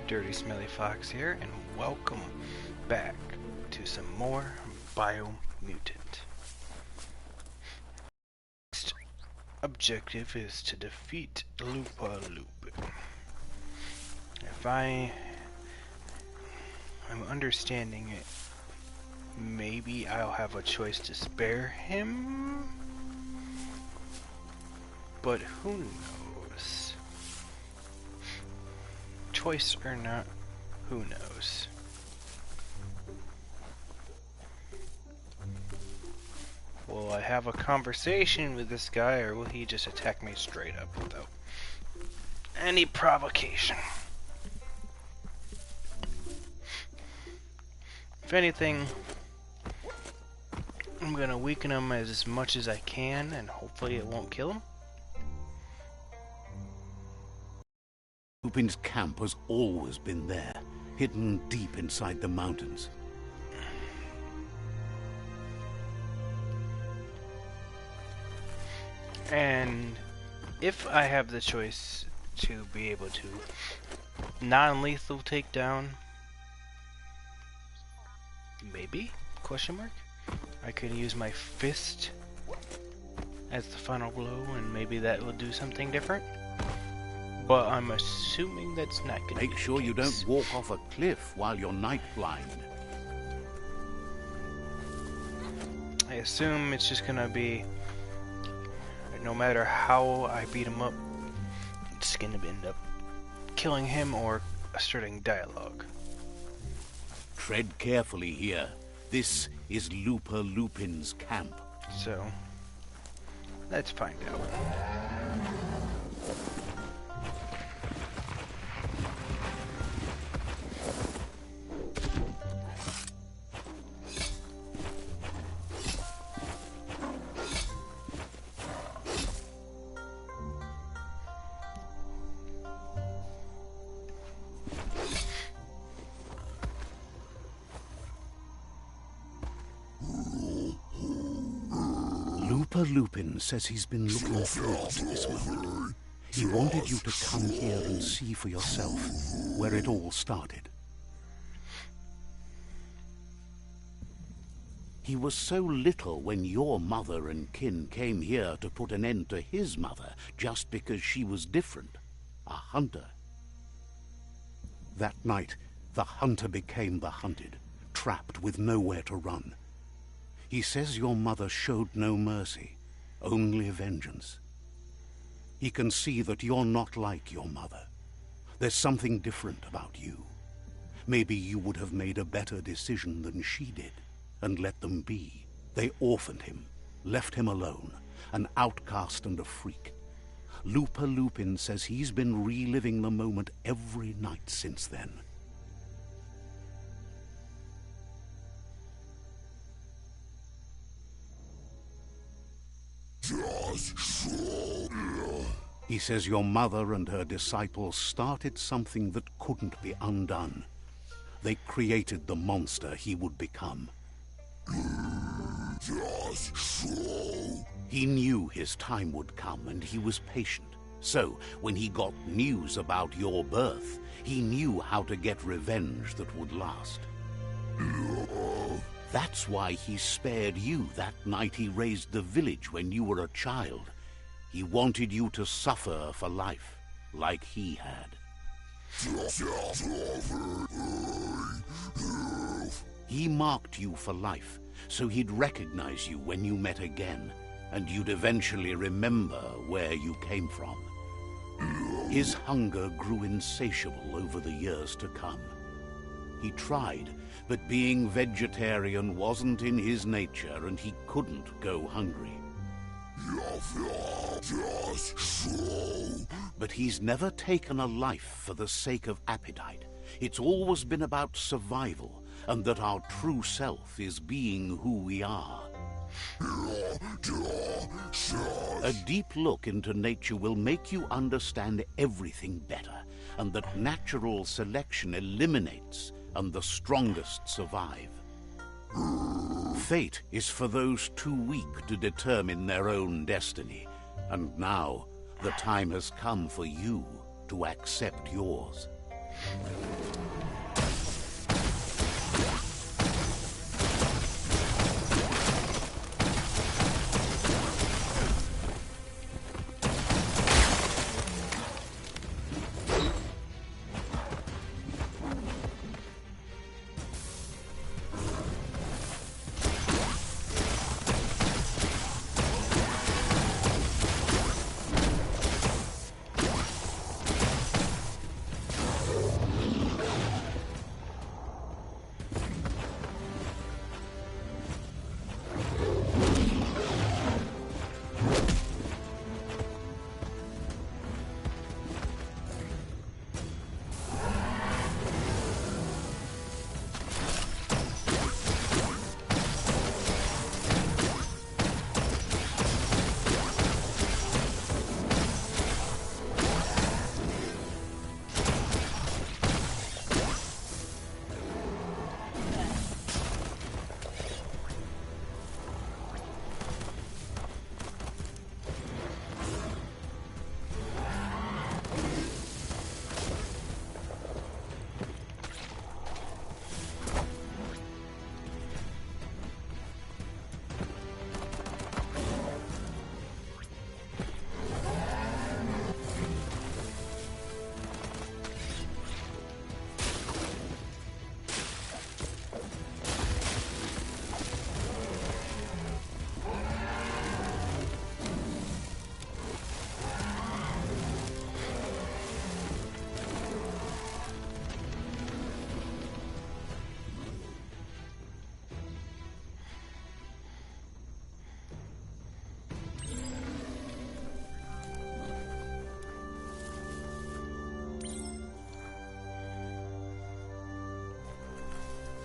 Dirty Smelly Fox here, and welcome back to some more Biomutant. Next objective is to defeat Lupa-Lupin. If I'm understanding it, maybe I'll have a choice to spare him, but who knows? Choice or not, who knows? Will I have a conversation with this guy, or will he just attack me straight up without any provocation? If anything, I'm gonna weaken him as much as I can, and hopefully it won't kill him. Lupin's camp has always been there, hidden deep inside the mountains. And if I have the choice to be able to non-lethal takedown, maybe, question mark, I could use my fist as the final blow, and maybe that will do something different. But I'm assuming that's not going to be Make sure you don't walk off a cliff while you're night blind. I assume it's just going to be, no matter how I beat him up, it's going to end up killing him or starting dialogue. Tread carefully here. This is Lupa-Lupin's camp. So, let's find out. Lupa-Lupin says he's been looking forward to this moment. He wanted you to come here and see for yourself where it all started. He was so little when your mother and kin came here to put an end to his mother just because she was different, a hunter. That night, the hunter became the hunted, trapped with nowhere to run. He says your mother showed no mercy, only vengeance. He can see that you're not like your mother. There's something different about you. Maybe you would have made a better decision than she did, and let them be. They orphaned him, left him alone, an outcast and a freak. Lupa-Lupin says he's been reliving the moment every night since then. He says your mother and her disciples started something that couldn't be undone. They created the monster he would become. He knew his time would come, and he was patient. So, when he got news about your birth, he knew how to get revenge that would last. That's why he spared you that night he raised the village when you were a child. He wanted you to suffer for life, like he had. He marked you for life, so he'd recognize you when you met again, and you'd eventually remember where you came from. His hunger grew insatiable over the years to come. He tried, but being vegetarian wasn't in his nature, and he couldn't go hungry. But he's never taken a life for the sake of appetite. It's always been about survival, and that our true self is being who we are. A deep look into nature will make you understand everything better, and that natural selection eliminates, and the strongest survive. Fate is for those too weak to determine their own destiny, and now the time has come for you to accept yours.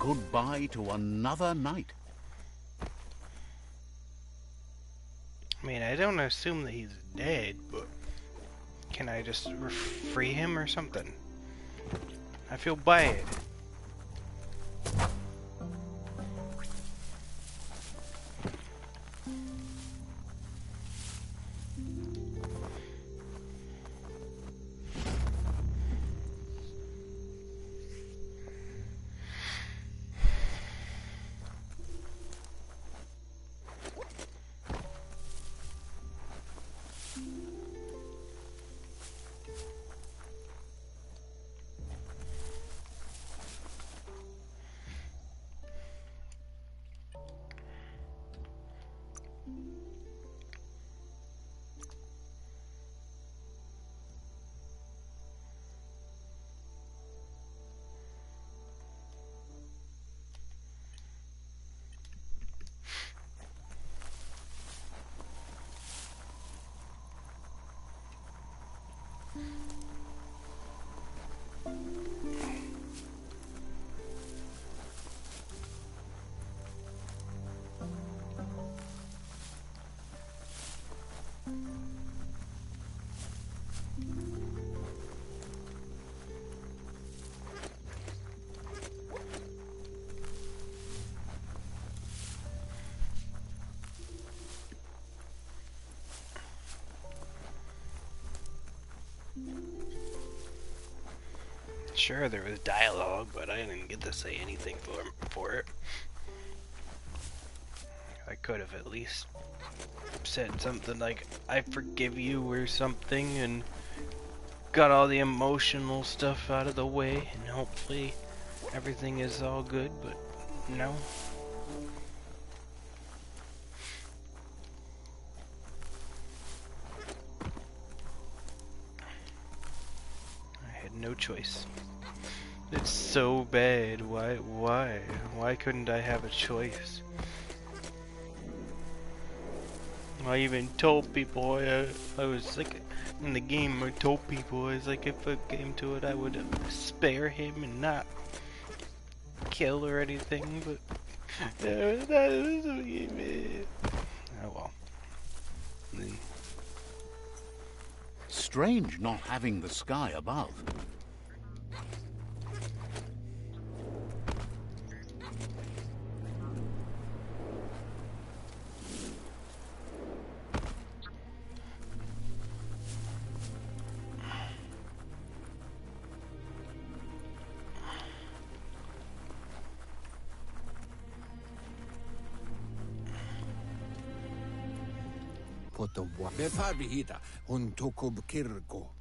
goodbye to another night. I mean, I don't assume that he's dead, but can I just free him or something? I feel bad. Sure, there was dialogue, but I didn't get to say anything for it. I could have at least said something like, I forgive you or something, and got all the emotional stuff out of the way, and hopefully everything is all good, but no. I had no choice. It's so bad. Why couldn't I have a choice? I even told people I was like in the game. I told people I was like, if it came to it, I would spare him and not kill or anything. But oh well. Strange not having the sky above.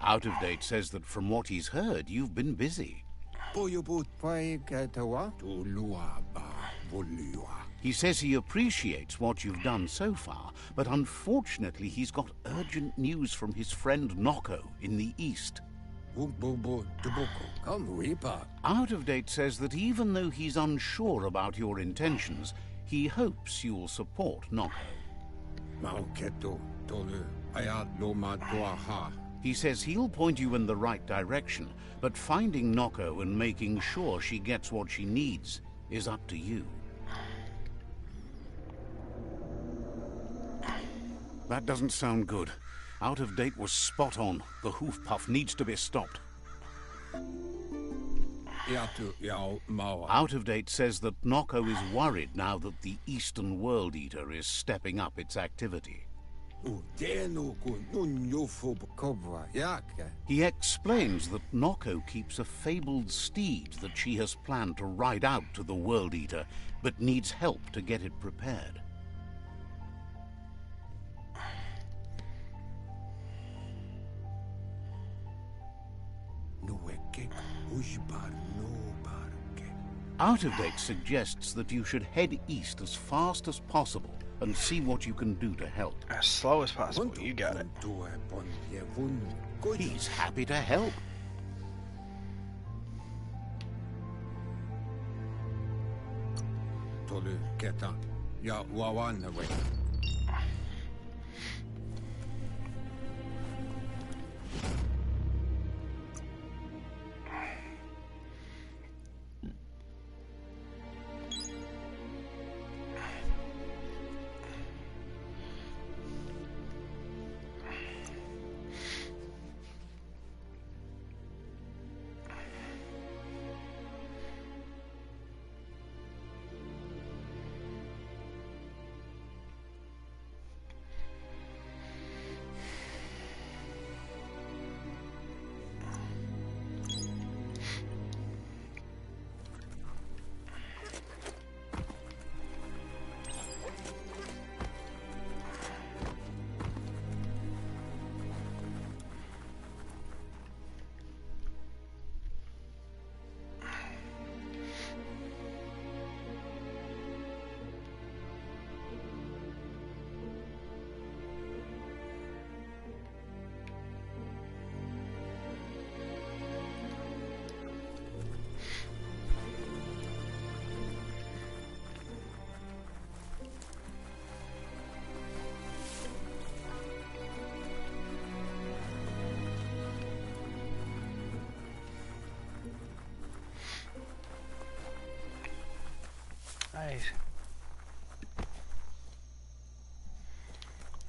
Out of Date says that from what he's heard, you've been busy. He says he appreciates what you've done so far, but unfortunately he's got urgent news from his friend Noko in the east. Out of Date says that even though he's unsure about your intentions, he hopes you'll support Noko. He says he'll point you in the right direction, but finding Noko and making sure she gets what she needs is up to you. That doesn't sound good. Out of Date was spot on. The hoof puff needs to be stopped. Out of Date says that Noko is worried now that the Eastern World Eater is stepping up its activity. He explains that Noko keeps a fabled steed that she has planned to ride out to the World Eater, but needs help to get it prepared. Out of Date suggests that you should head east as fast as possible and see what you can do to help. As slow as possible, you got it. He's happy to help.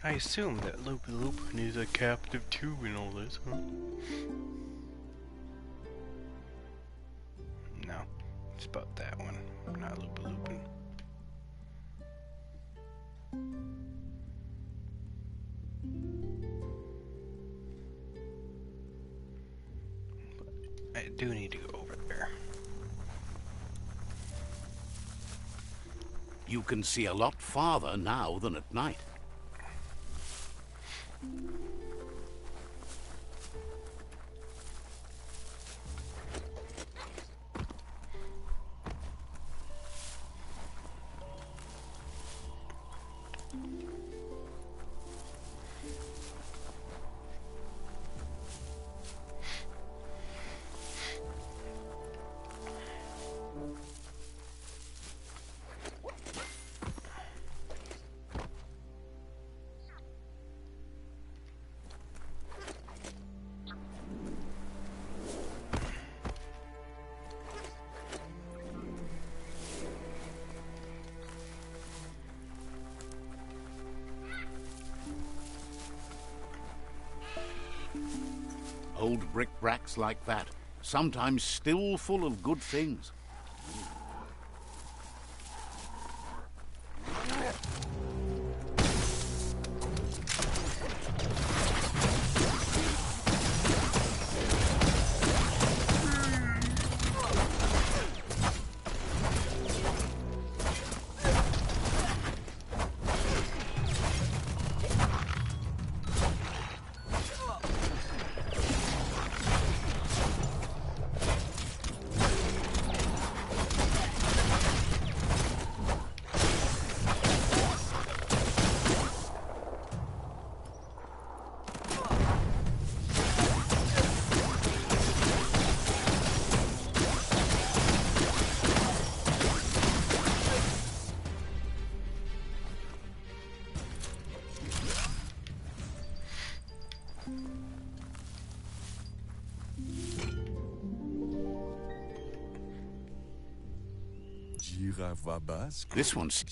I assume that Lupa-Lupin is a captive too in all this, huh? No, it's about that one, not Lupa-Lupin. I do need to go over there. You can see a lot farther now than at night. Old brick-bracks like that, sometimes still full of good things. This one's...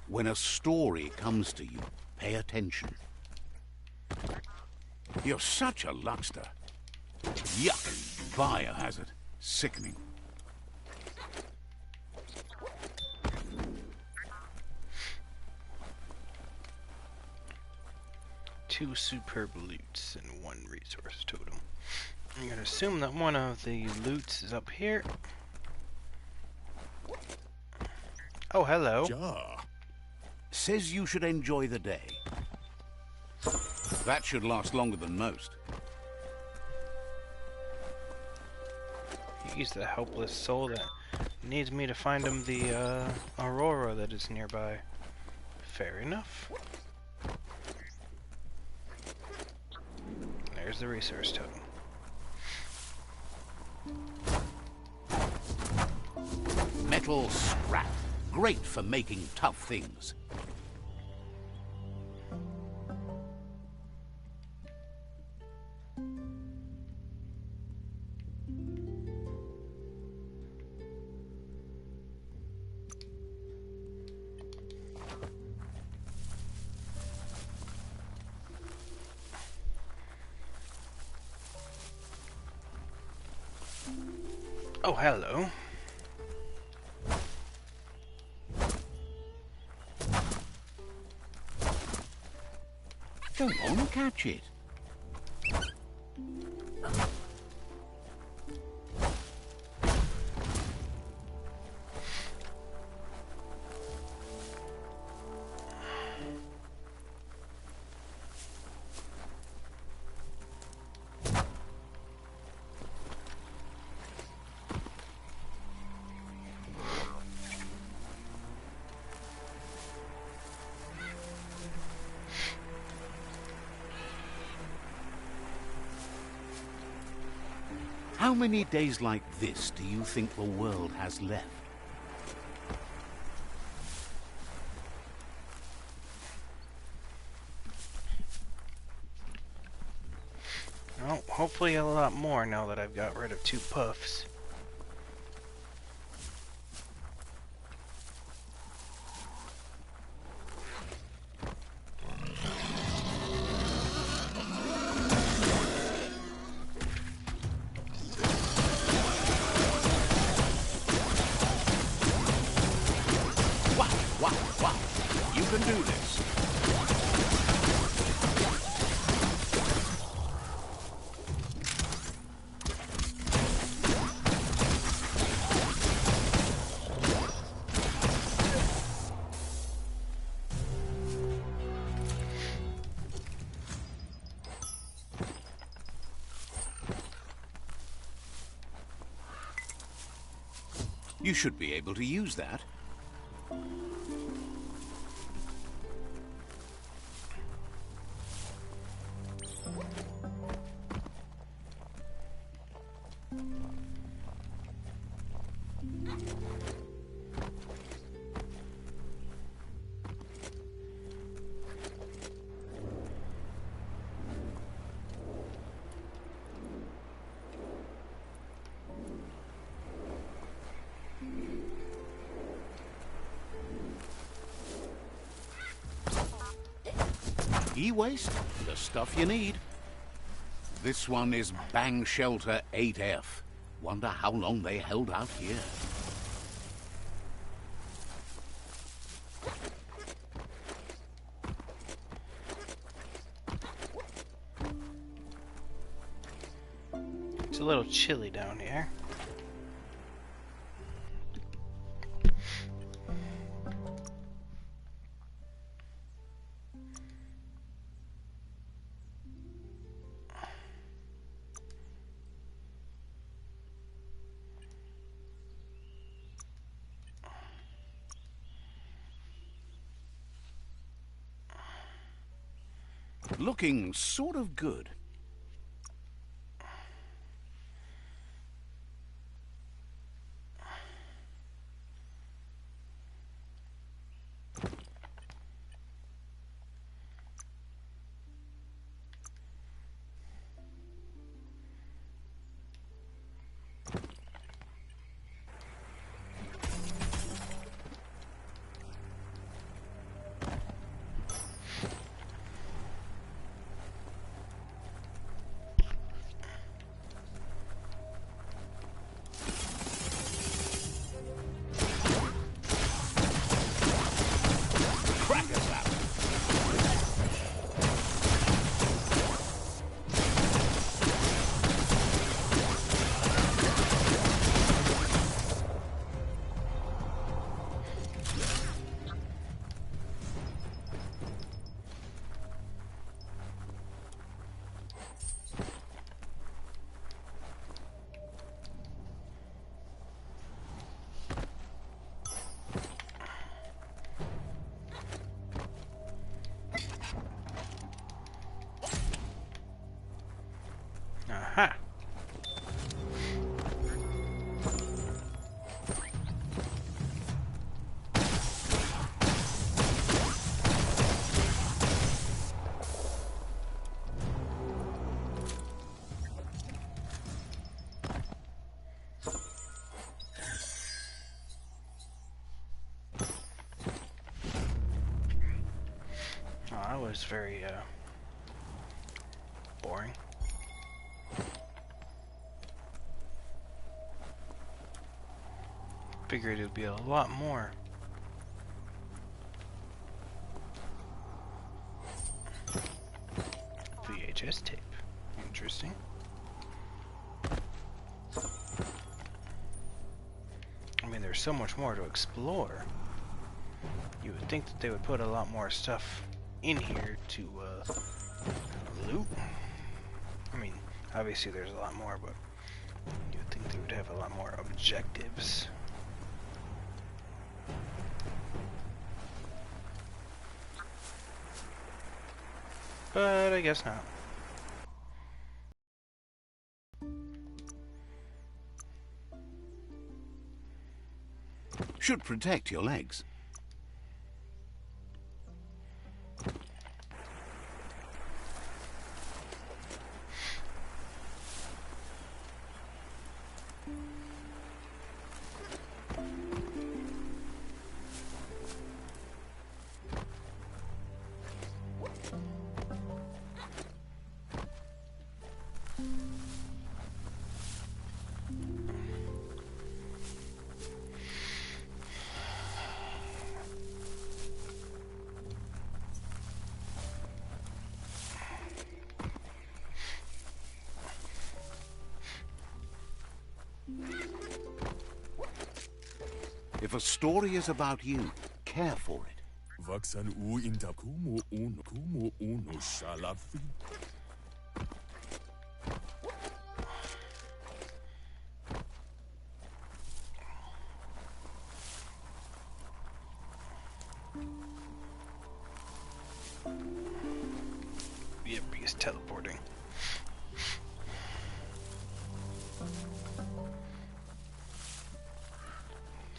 When a story comes to you, pay attention. You're such a luckster. Yuck! Biohazard. Sickening. Two superb loots and one resource totem. I'm gonna assume that one of the loots is up here. Oh, hello. Ja. Says you should enjoy the day. That should last longer than most. He's the helpless soul that needs me to find him the Aurora that is nearby. Fair enough. There's the resource totem. Metal scrap. Great for making tough things. Oh, hello. Go on, catch it. How many days like this do you think the world has left? Well, hopefully a lot more now that I've got rid of 2 puffs. Wow. You can do this. You should be able to use that. E-waste, the stuff you need. This one is Bang Shelter 8F. Wonder how long they held out here. It's a little chilly down here. Looking sort of good. Aha! Oh, that was very, boring. Figured it'd be a lot more. VHS tape. Interesting. I mean, there's so much more to explore. You would think that they would put a lot more stuff in here to loot. I mean, obviously there's a lot more, but you would think they would have a lot more objectives. But I guess not. Should protect your legs. If a story is about you, care for it. Vaxan u inta kumo uno shalafi. Yep, he's teleporting.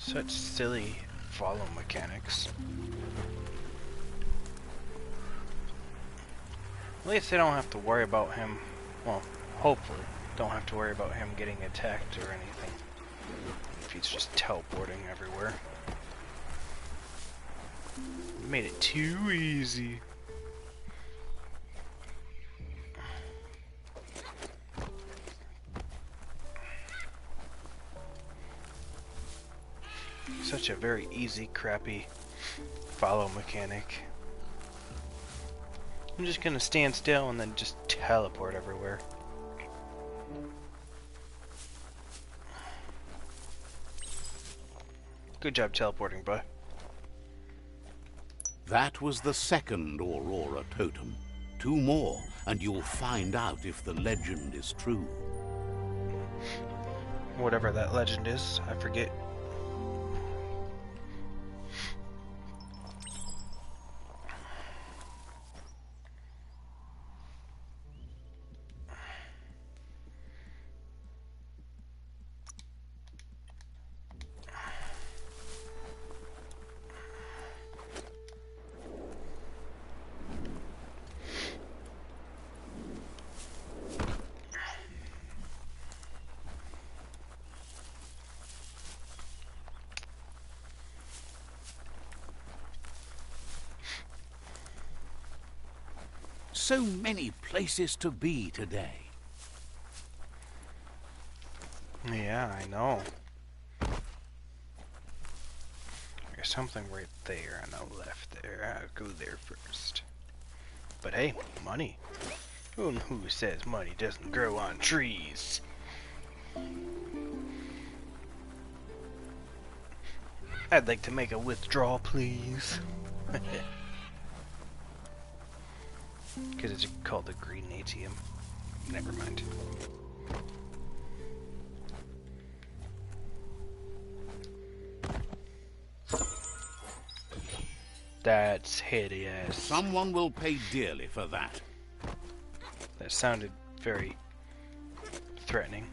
Such silly follow mechanics. At least they don't have to worry about him, well, hopefully, don't have to worry about him getting attacked or anything. If he's just teleporting everywhere. Made it too easy. Such a very easy, crappy follow mechanic. I'm just gonna stand still and then just teleport everywhere. Good job teleporting, bud. That was the second Aurora totem. 2 more, and you'll find out if the legend is true. Whatever that legend is, I forget. So many places to be today. Yeah, I know. There's something right there on the left there. I'll go there first. But hey, money. Who says money doesn't grow on trees? I'd like to make a withdrawal, please. Because it's called the green ATM. Never mind. That's hideous. Someone will pay dearly for that. That sounded very threatening.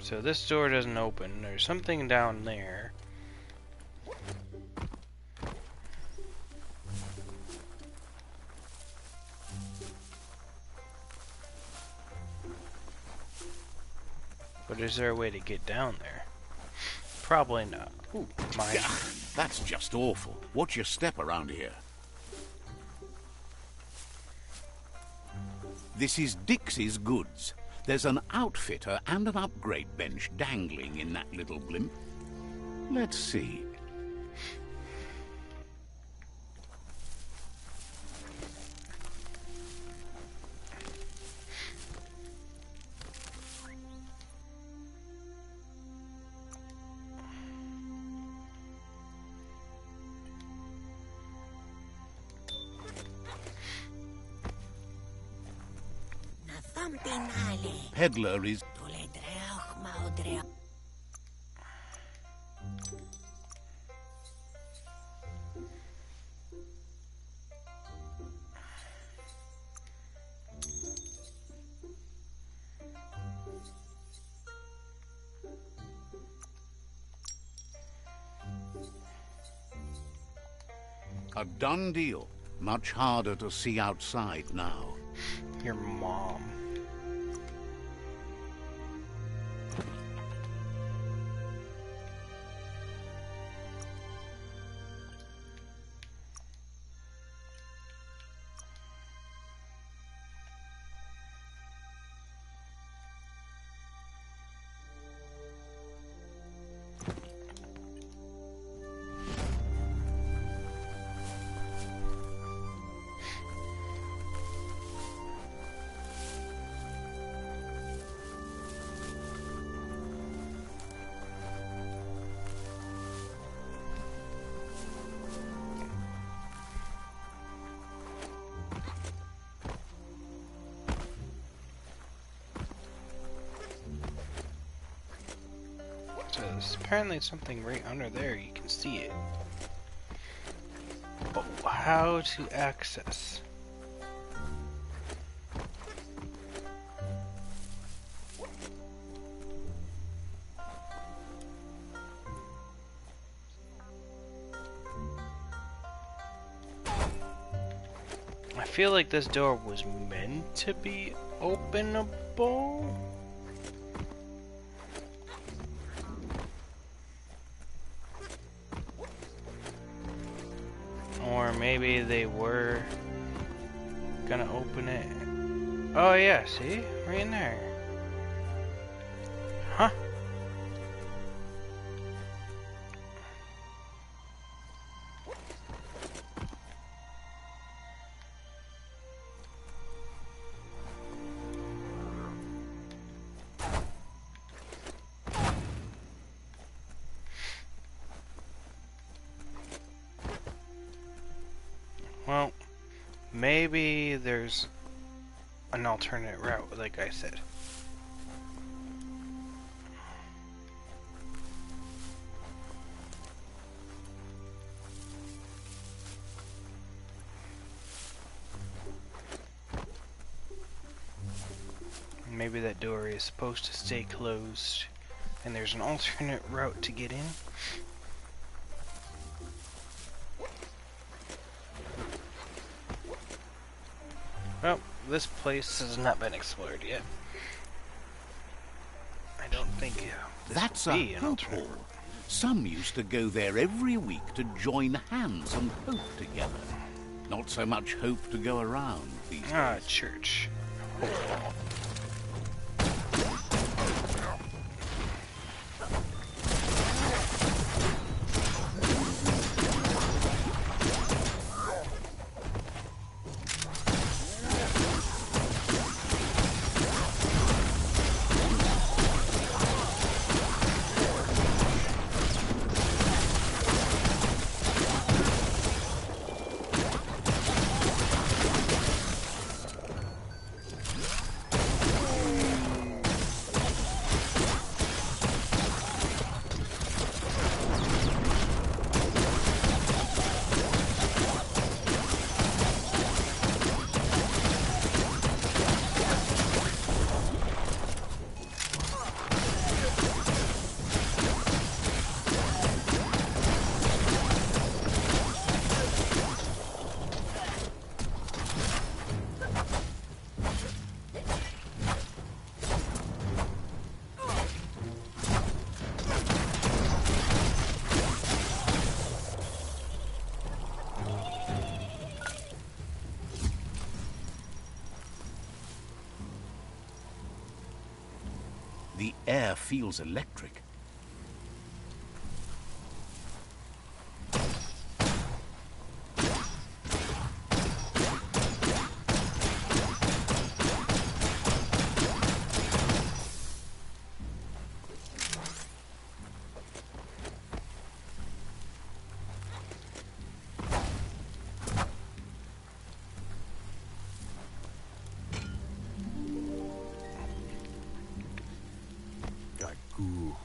So this door doesn't open. There's something down there. But is there a way to get down there? Probably not. Ooh, mine. That's just awful. Watch your step around here. This is Dixie's goods. There's an outfitter and an upgrade bench dangling in that little blimp. Let's see. Peddler is... A done deal. Much harder to see outside now. Your mom. There's apparently something right under there, you can see it. But how to access? I feel like this door was meant to be openable. Or maybe they were gonna open it. Oh yeah, see? Right in there. Huh? Well, maybe there's an alternate route, like I said. Maybe that door is supposed to stay closed, and there's an alternate route to get in. Well, this place has not been explored yet. I don't think this That's will a be an hope alternate hall. route. Some used to go there every week to join hands and hope together. Not so much hope to go around these Ah, days. church. The air feels electric.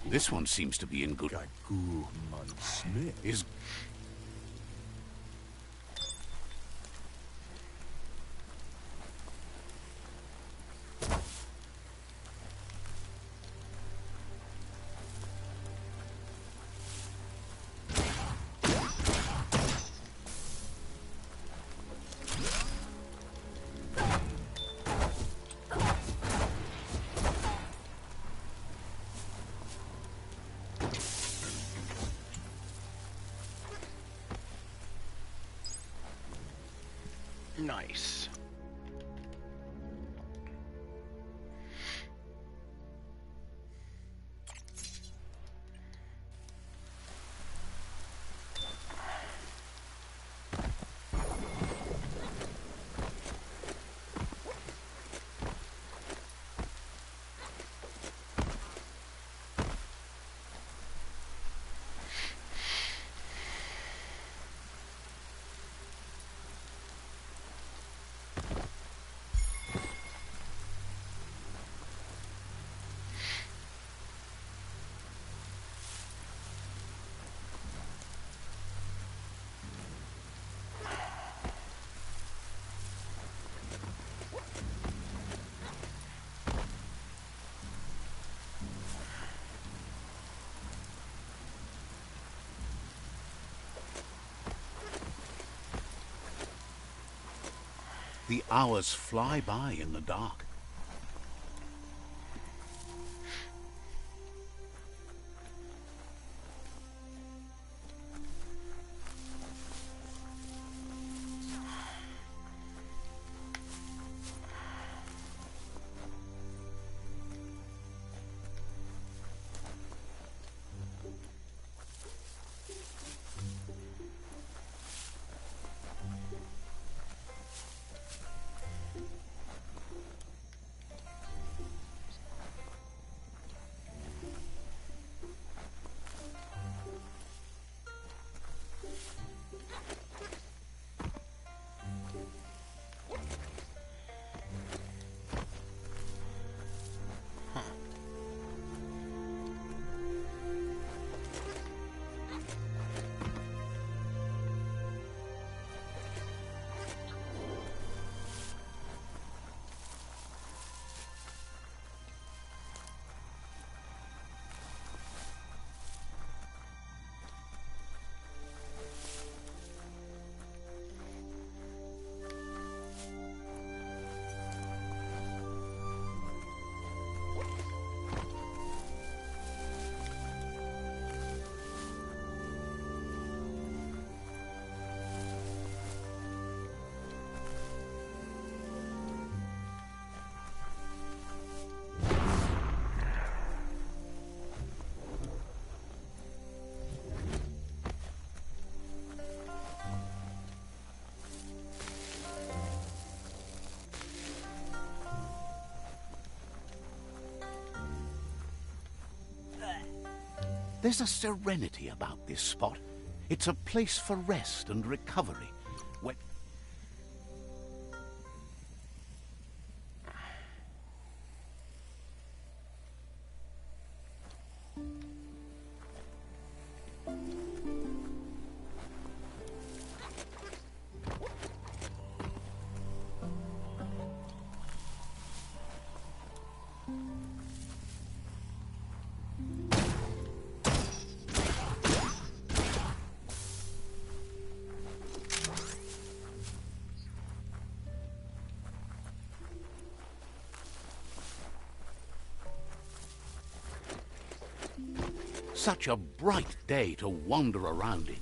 This one seems to be in good... Is... Nice. The hours fly by in the dark. There's a serenity about this spot. It's a place for rest and recovery. When... Such a bright day to wander around in.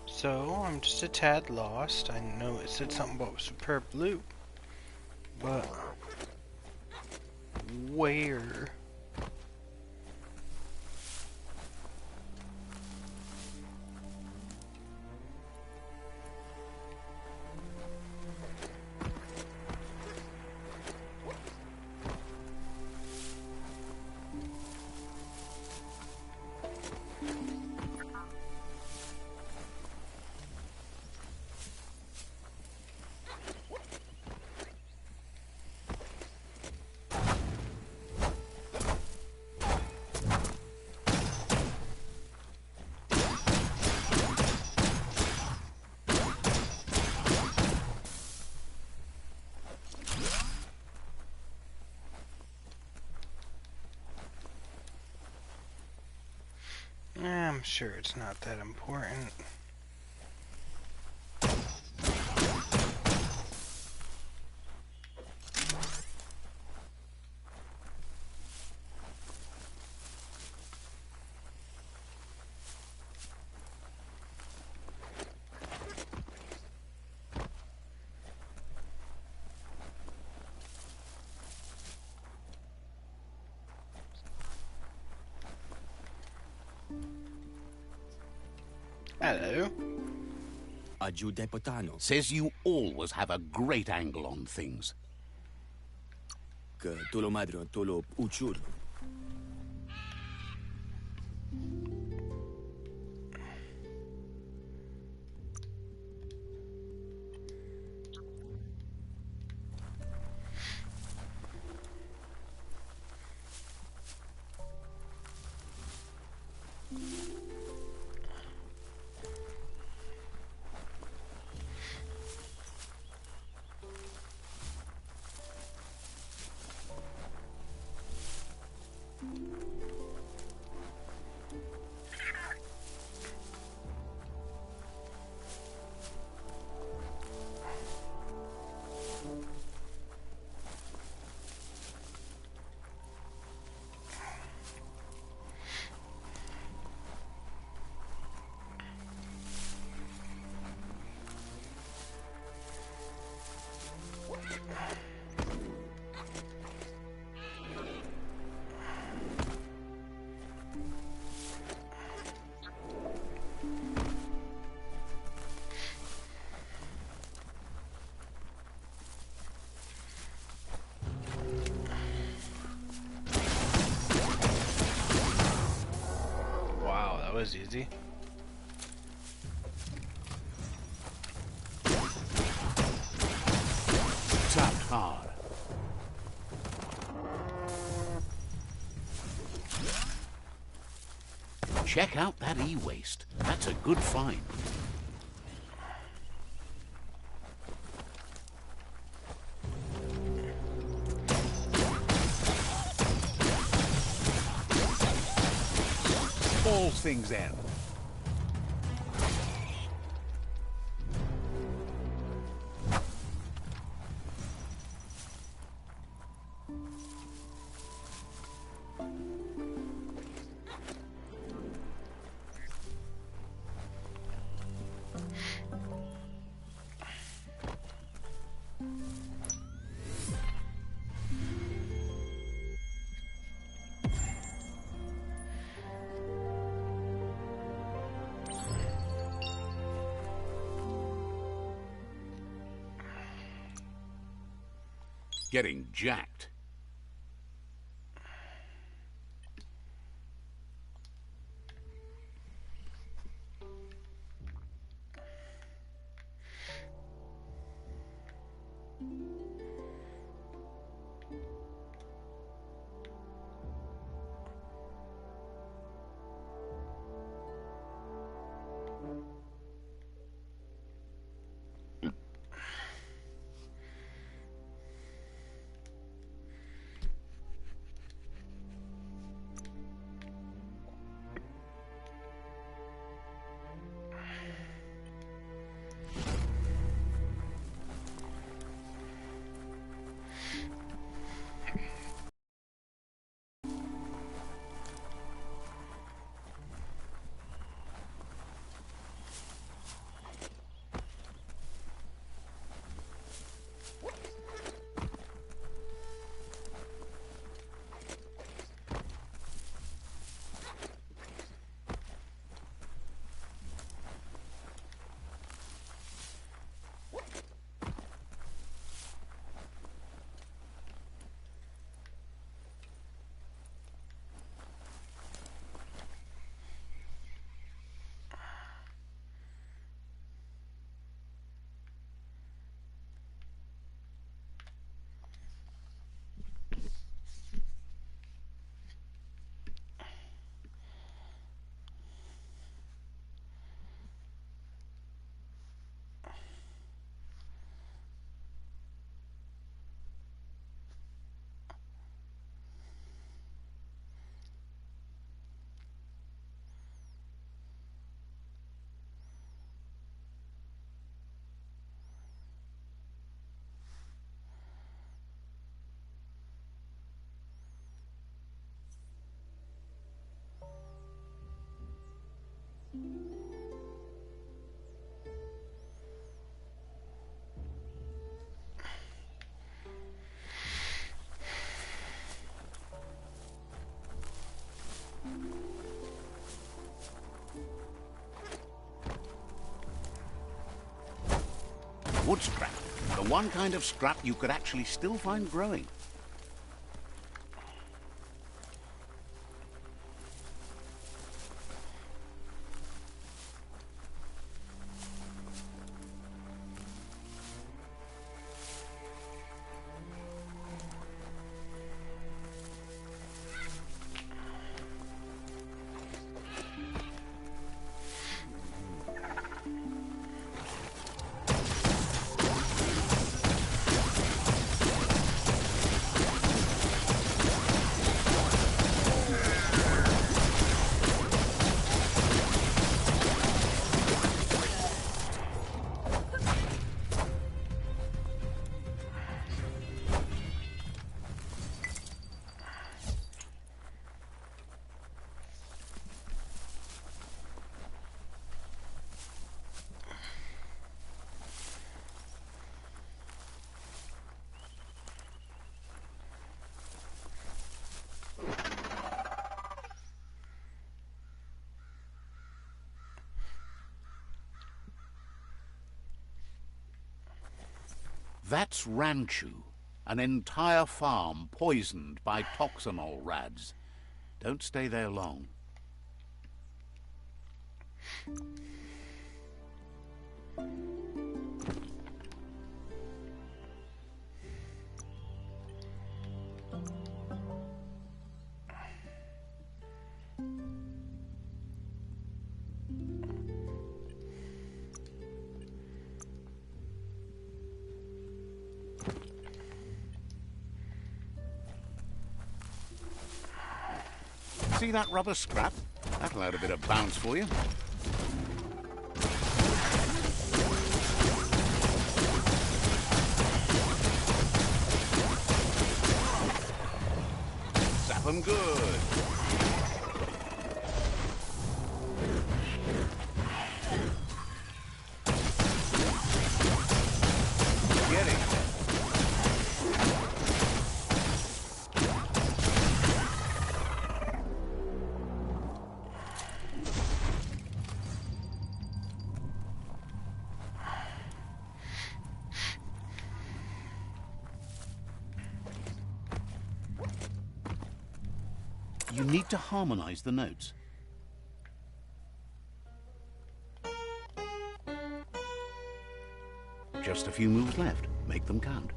So, I'm just a tad lost. I know it said something about superb loot, but where? I'm sure it's not that important. Hello. Ajude potano. Says you always have a great angle on things. Că tolo madro, tolo uchur. Wow, that was easy. Tapped hard. Check out that e-waste. That's a good find. All things end. Getting jacked. wood scrap. The one kind of scrap you could actually still find growing. That's Ranchu, an entire farm poisoned by toxanol rads. Don't stay there long. See that rubber scrap? That'll add a bit of bounce for you. Zap 'em good. Get it. You need to harmonize the notes. Just a few moves left. Make them count.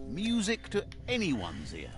Music to anyone's ear.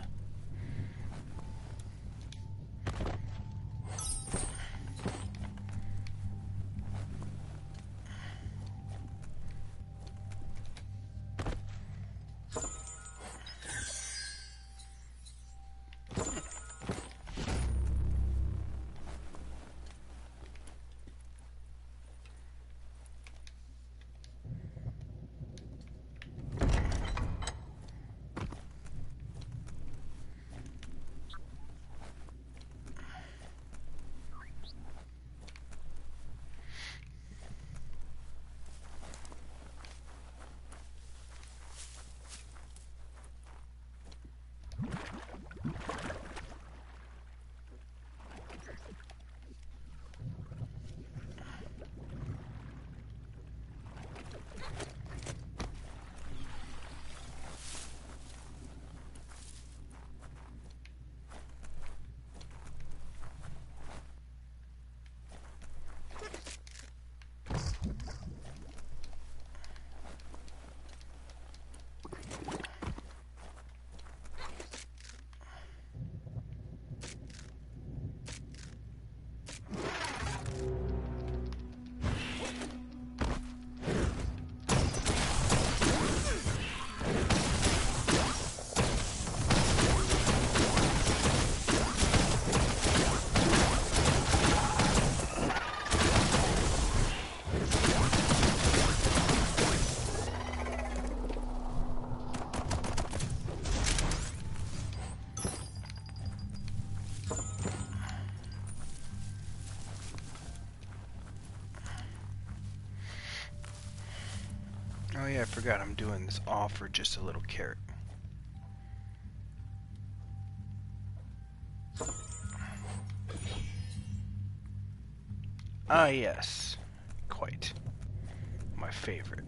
Oh yeah, I forgot I'm doing this all for just a little carrot. Ah yes, quite. my favorite.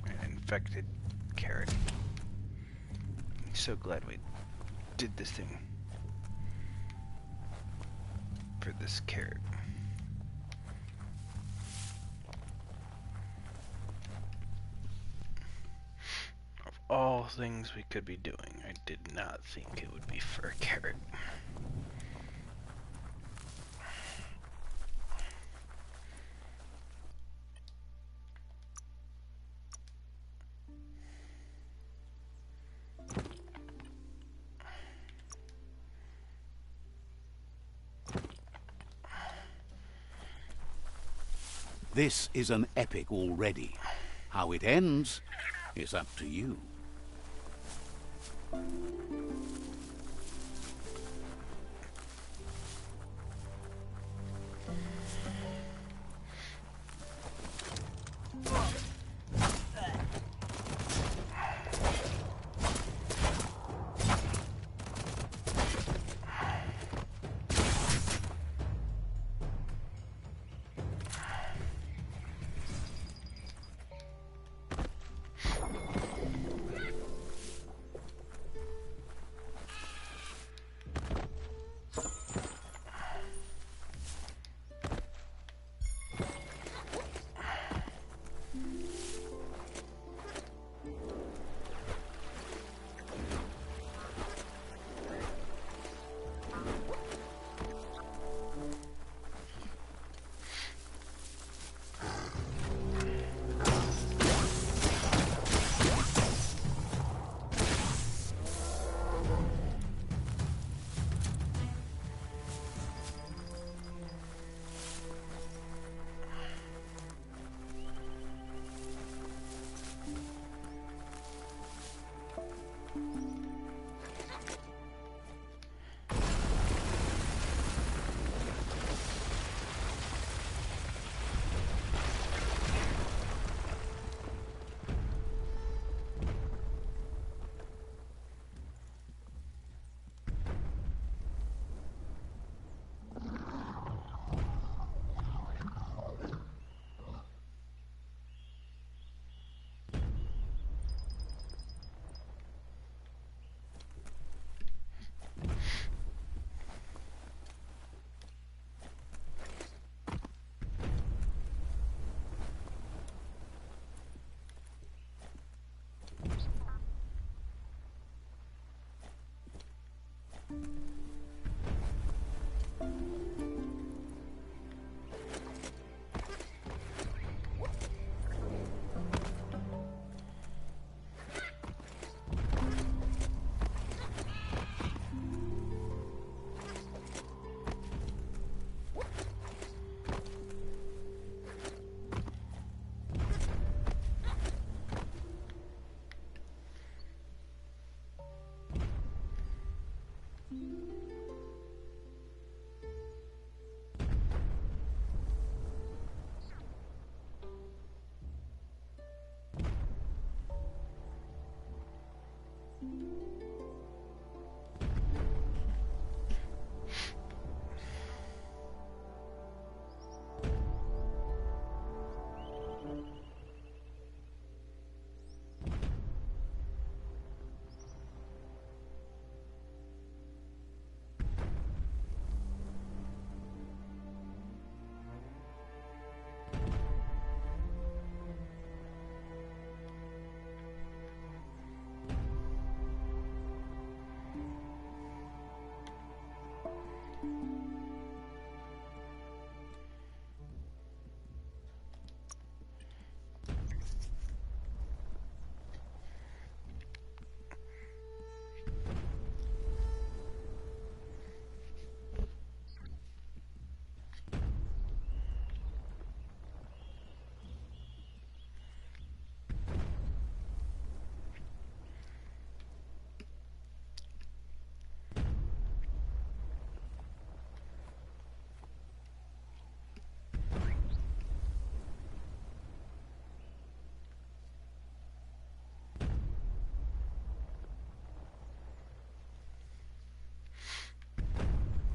An infected carrot. I'm so glad we did this thing for this carrot. Of all things we could be doing, I did not think it would be for a carrot. This is an epic already. How it ends is up to you.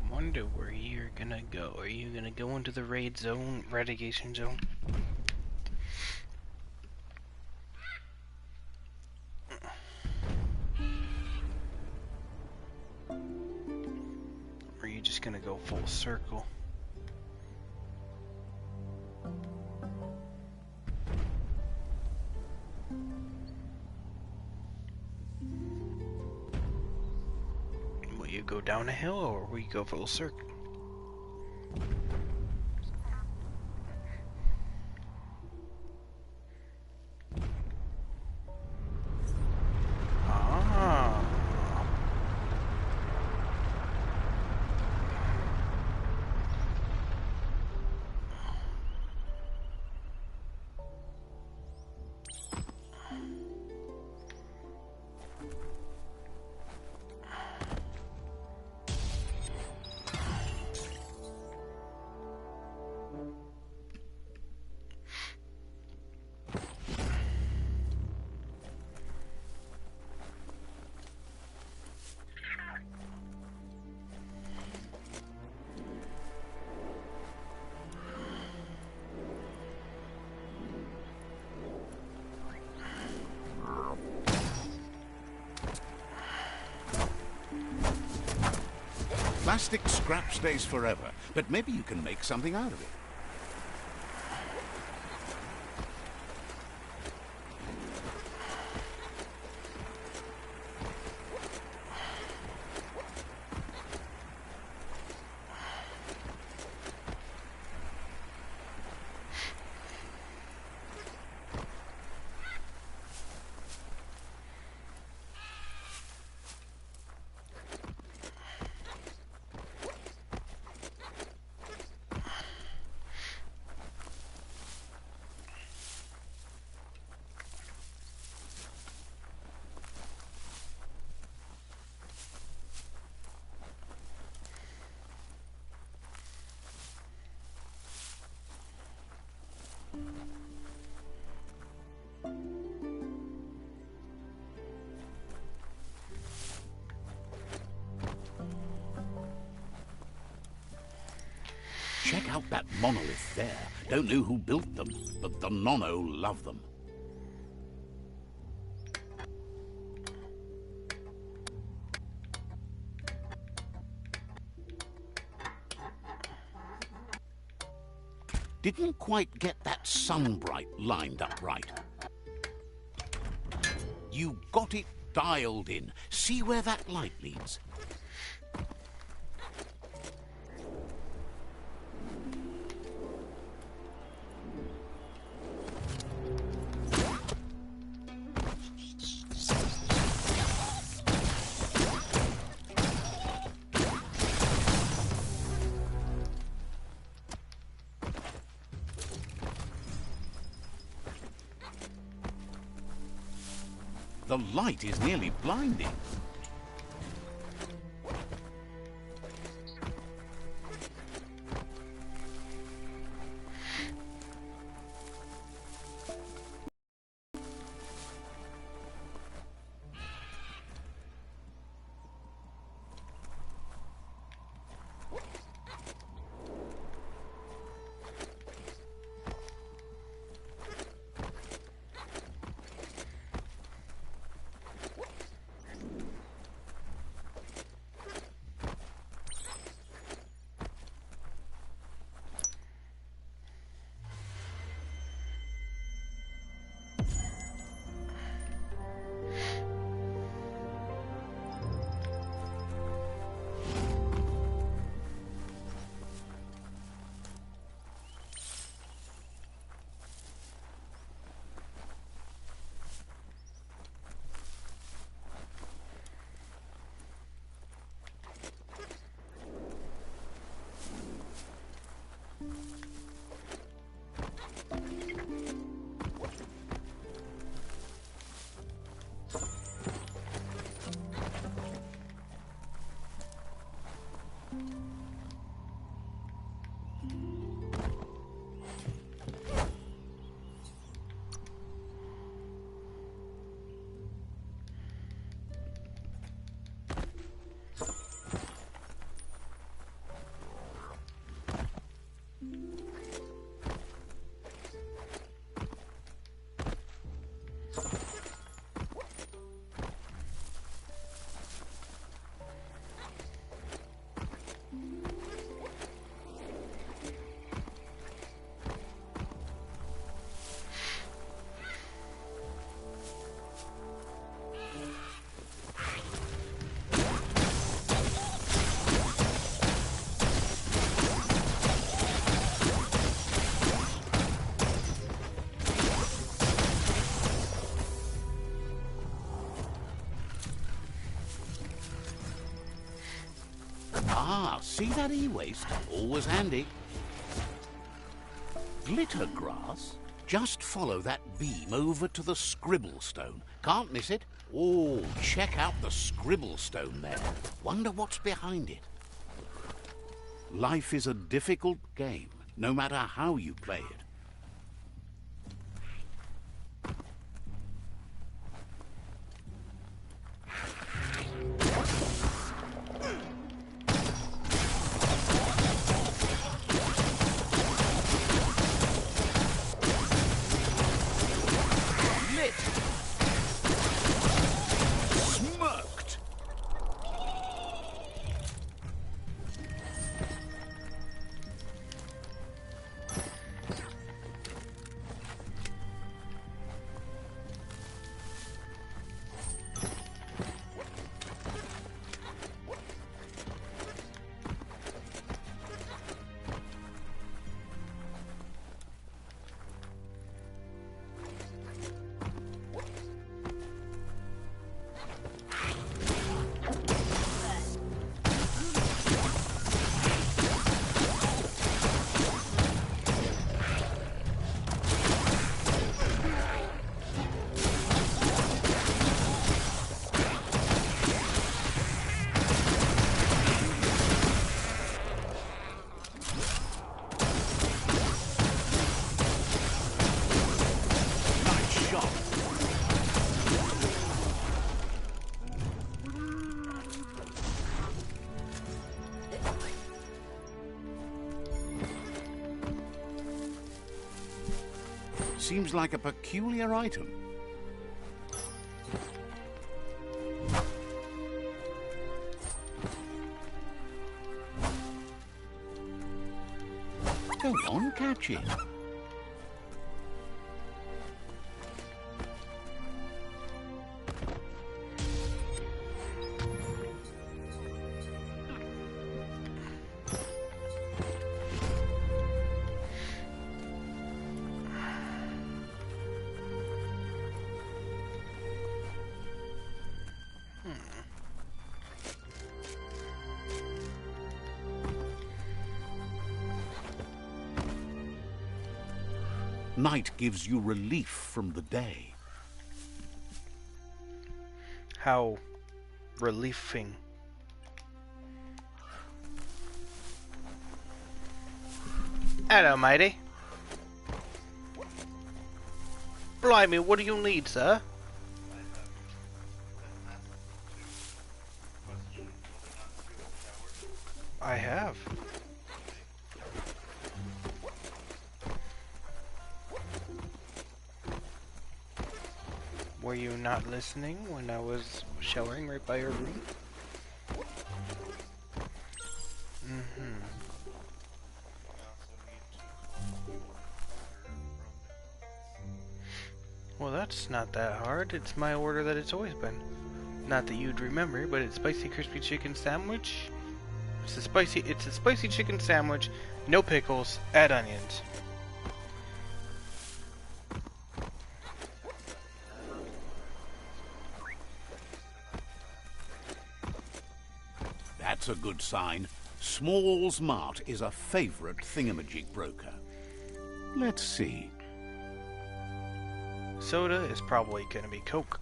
Wonder where you're gonna go. Are you gonna go into the raid zone, relegation zone? gonna go full circle. Will you go down a hill or will you go full circle? Plastic scrap stays forever, but maybe you can make something out of it. Check out that monolith there. Don't know who built them, but the Nono love them. Didn't quite get that sunbright lined up right. You got it dialed in. See where that light leads? The light is nearly blinding. Ah, see that e-waste? Always handy. Glitter grass? Just follow that beam over to the scribble stone. Can't miss it. Oh, check out the scribble stone there. Wonder what's behind it. Life is a difficult game, no matter how you play it. Seems like a peculiar item. Go on, catch it. Night gives you relief from the day. How relieving. Hello, matey. Blimey, what do you need, sir? I have. Were you not listening when I was showering right by your room? Well, that's not that hard. It's my order that it's always been. Not that you'd remember, but it's spicy crispy chicken sandwich. It's a spicy chicken sandwich, no pickles, add onions. That's a good sign. Small's Mart is a favorite thingamajig broker. Let's see. Soda is probably gonna be Coke.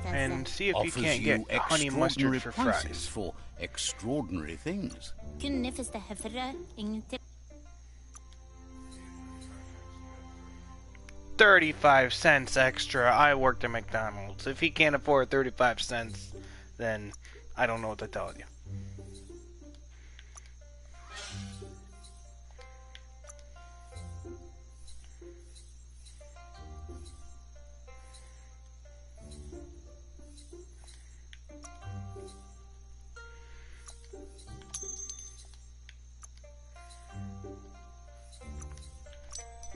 And see if you can't get honey mustard for fries. For extraordinary things. 35 cents extra. I worked at McDonald's. If he can't afford 35 cents, then I don't know what to tell you.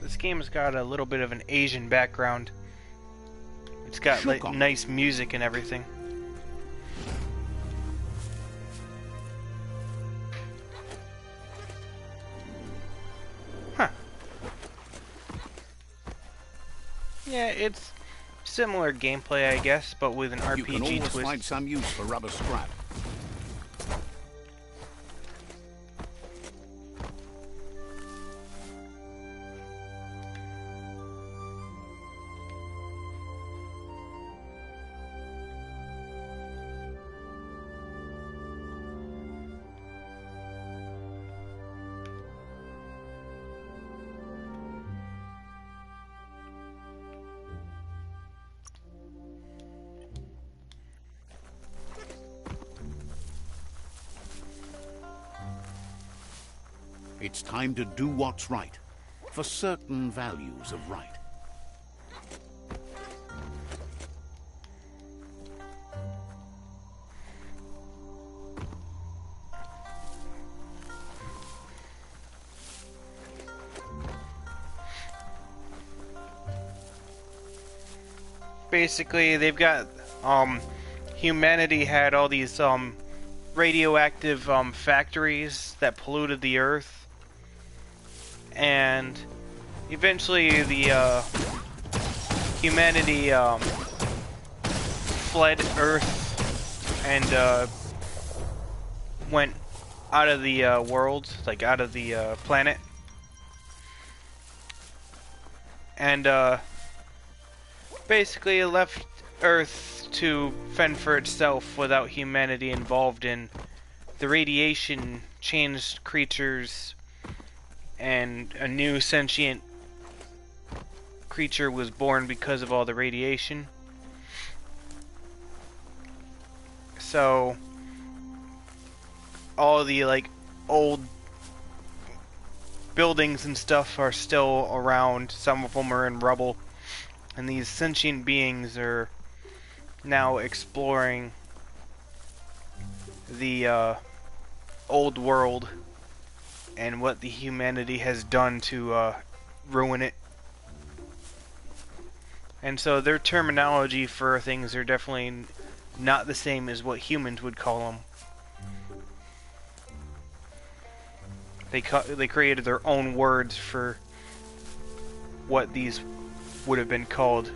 This game's got a little bit of an Asian background. It's got like nice music and everything. Huh. Yeah, Similar gameplay, I guess, but with an You can RPG always twist. find some use for rubber scrap. It's time to do what's right, for certain values of right. Basically, they've got, humanity had all these, radioactive, factories that polluted the earth. And eventually the humanity fled Earth and went out of the world, like out of the planet, and basically left Earth to fend for itself without humanity involved in. The radiation changed creatures, and a new sentient creature was born because of all the radiation. So all the like old buildings and stuff are still around. Some of them are in rubble, and these sentient beings are now exploring the old world and what the humanity has done to ruin it. And so their terminology for things are definitely not the same as what humans would call them. They created their own words for what these would have been called.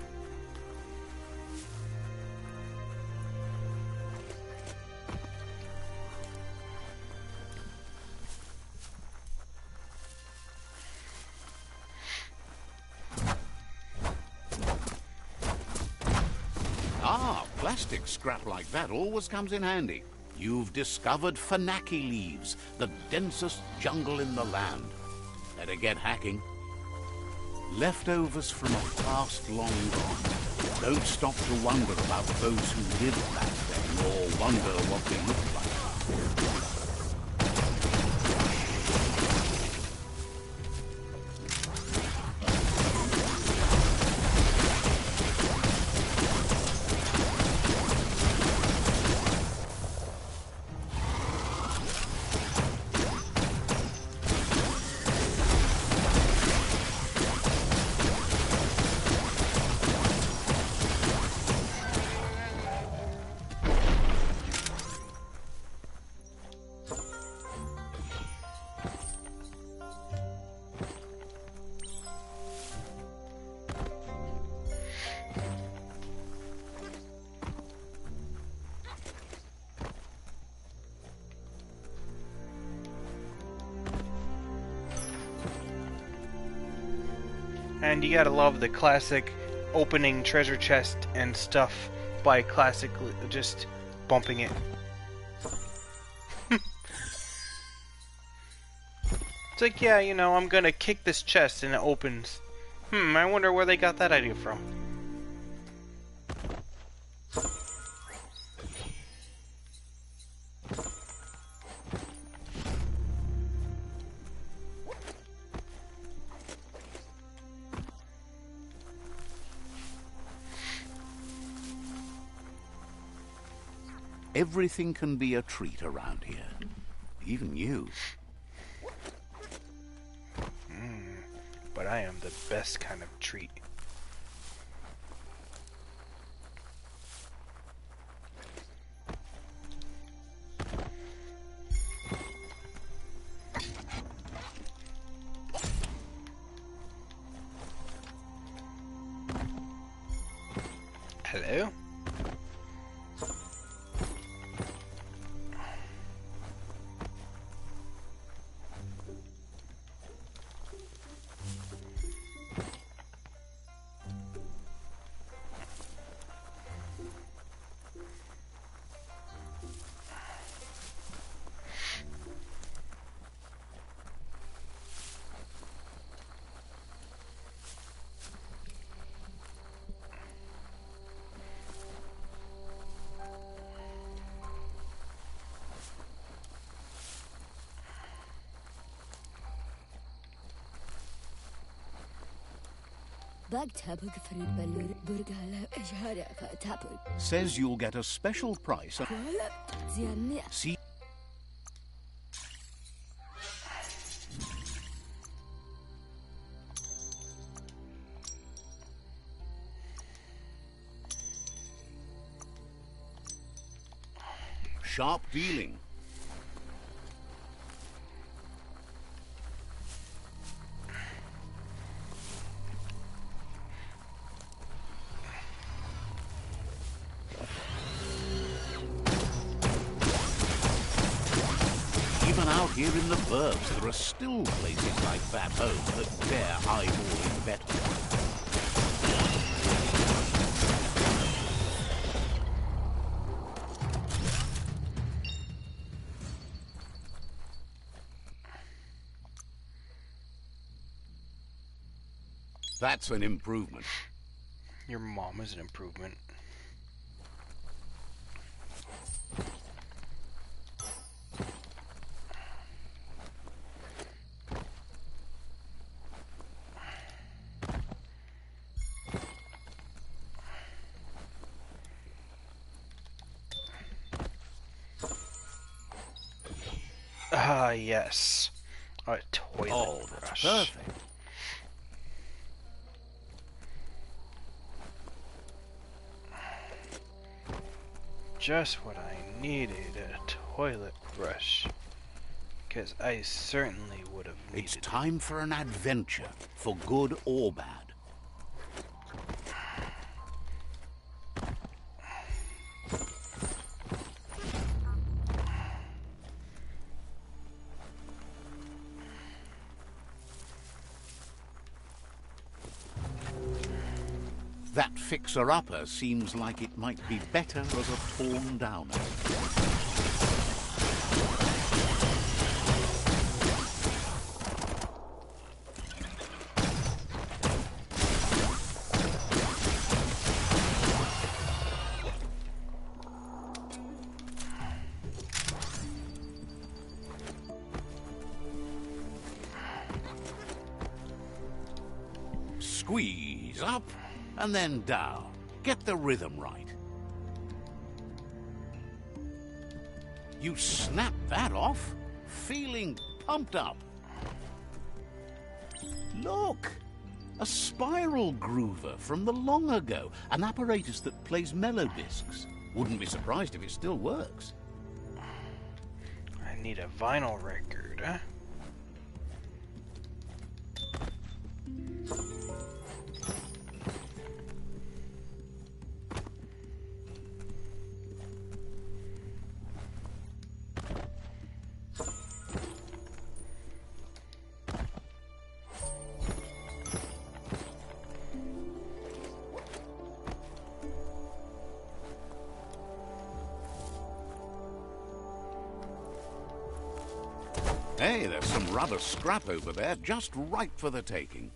Plastic scrap like that always comes in handy. You've discovered Fanaki leaves, the densest jungle in the land. Better get hacking. Leftovers from a past long gone. Don't stop to wonder about those who lived back then, or wonder what they looked like. And you gotta love the classic opening treasure chest and stuff by classically just bumping it. It's like, yeah, you know, I'm gonna kick this chest and it opens. I wonder where they got that idea from. Everything can be a treat around here. Even you. But I am the best kind of treat. Hello? Says you'll get a special price. See? Sharp dealing. Even out here in the burbs, there are still places like that home that bear eyeballing better. That's an improvement. Your mom is an improvement. Ah, yes. A toilet brush. Perfect. Just what I needed, a toilet brush. Because I certainly would have needed It's time for an adventure, for good or bad. That fixer-upper seems like it might be better as a torn-downer. Squeeze up, and then down. Get the rhythm right. You snap that off, feeling pumped up. Look! A spiral groover from the long ago. An apparatus that plays melodiscs. Wouldn't be surprised if it still works. I need a vinyl record, huh? Hey, there's some rubber scrap over there, just right for the taking.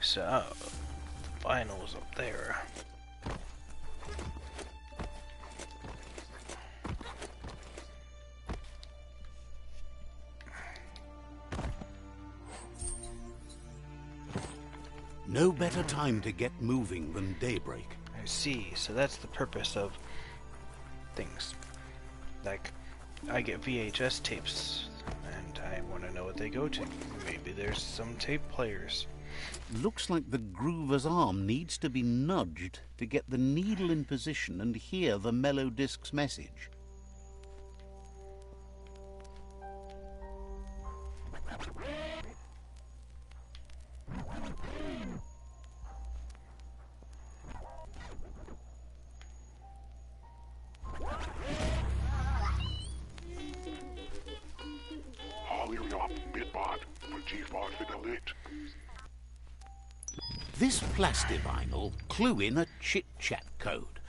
So, the vinyl's up there. No better time to get moving than daybreak. I see, so that's the purpose of things. Like, I get VHS tapes, and I want to know what they go to. Maybe there's some tape players. Looks like the groover's arm needs to be nudged to get the needle in position and hear the melodisc's message. This plastivinyl clue in a chit-chat code.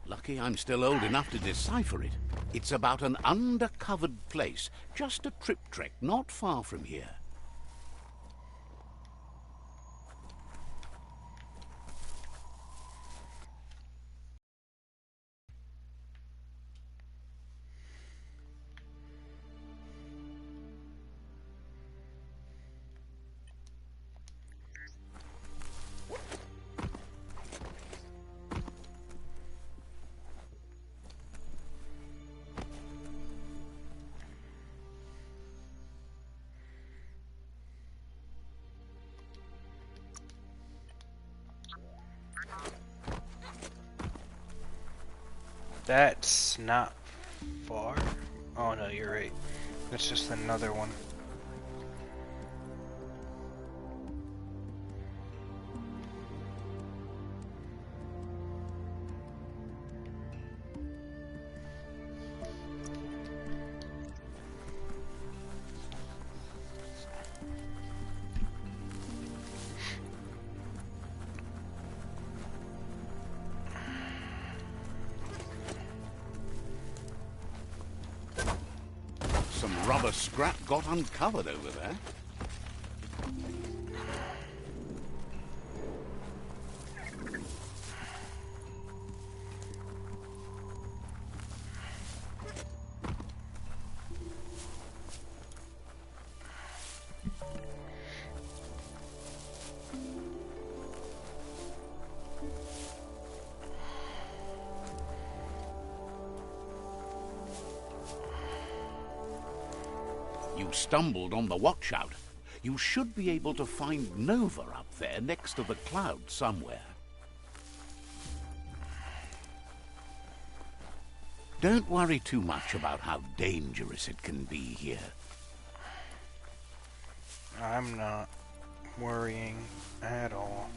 Lucky I'm still old enough to decipher it. It's about an undercovered place, just a trip trek not far from here. That's not far. Oh no, you're right. That's just another one. Some rubber scrap got uncovered over there. You stumbled on the watchout. You should be able to find Nova up there next to the cloud somewhere. Don't worry too much about how dangerous it can be here. I'm not worrying at all.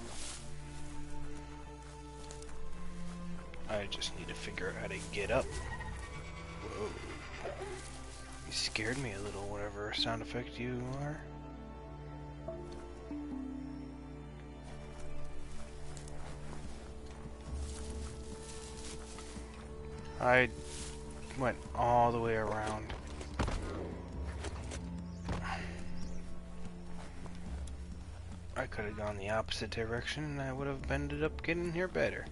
I just need to figure out how to get up. Whoa. You scared me a little, whatever sound effect you are. I went all the way around. I could have gone the opposite direction and I would have ended up getting here better.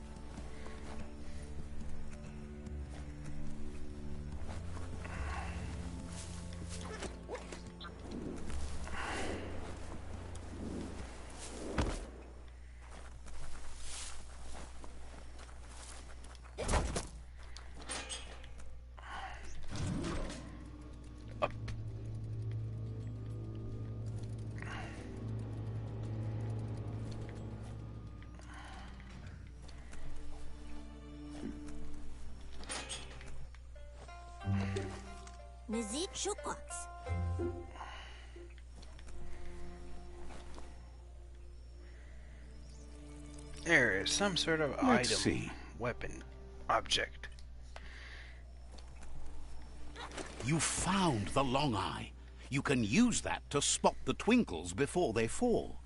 Mizit Shukots. There is some sort of Let's item, see. weapon, object. You found the long eye. You can use that to spot the twinkles before they fall.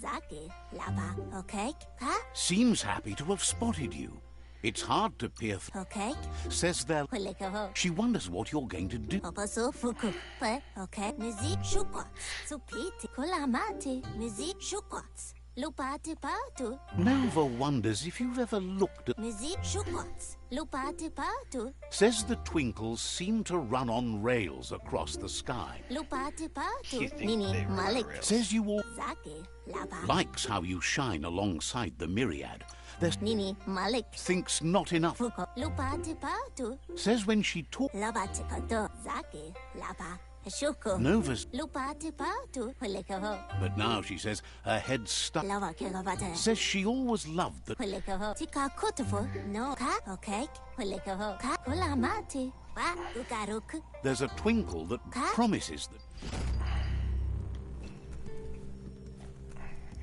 Zaki, Lava, okay? Huh? Seems happy to have spotted you. It's hard to peer through. Okay? Says there. Hulikaho. She wonders what you're going to do. Opaso Fuku. But, okay? Mizit Shukots. Supiti Kulamati. Mizit Shukots. Lupati Patu. Nova wonders if you've ever looked at. Mizit Shukots. Lupati Patu. Says the twinkles seem to run on rails across the sky. Lupati You Patu. think Nini they run Malik. rails? Says you all Zaki, Lava. likes how you shine alongside the myriad. There's Nini Malik. thinks not enough. Fuko. Lupati Patu. Says when she talks, Lavati Kato. Zaki, Lava. Shuko. Nova's. Lupati Patu. Hulikaho. But now she says her head's stuck. Lava Kigavata. Says she always loved the. Hulikaho. Tika Kutufu. No. Ka. Okay. Hulikaho. Ka. Kulamati. Wa. Ukaruk. There's a twinkle that Huh? promises that.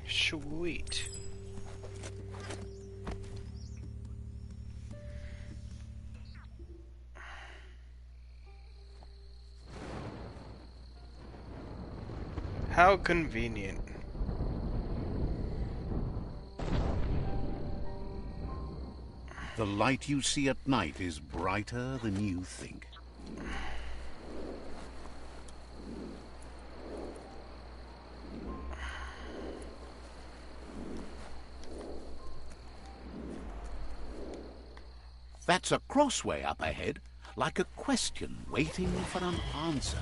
Sweet. How convenient. The light you see at night is brighter than you think. That's a crossway up ahead, like a question waiting for an answer.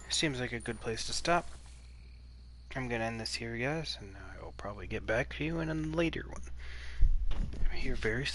Seems like a good place to stop. I'm gonna end this here, guys, and I will probably get back to you in a later one. I'm here very soon.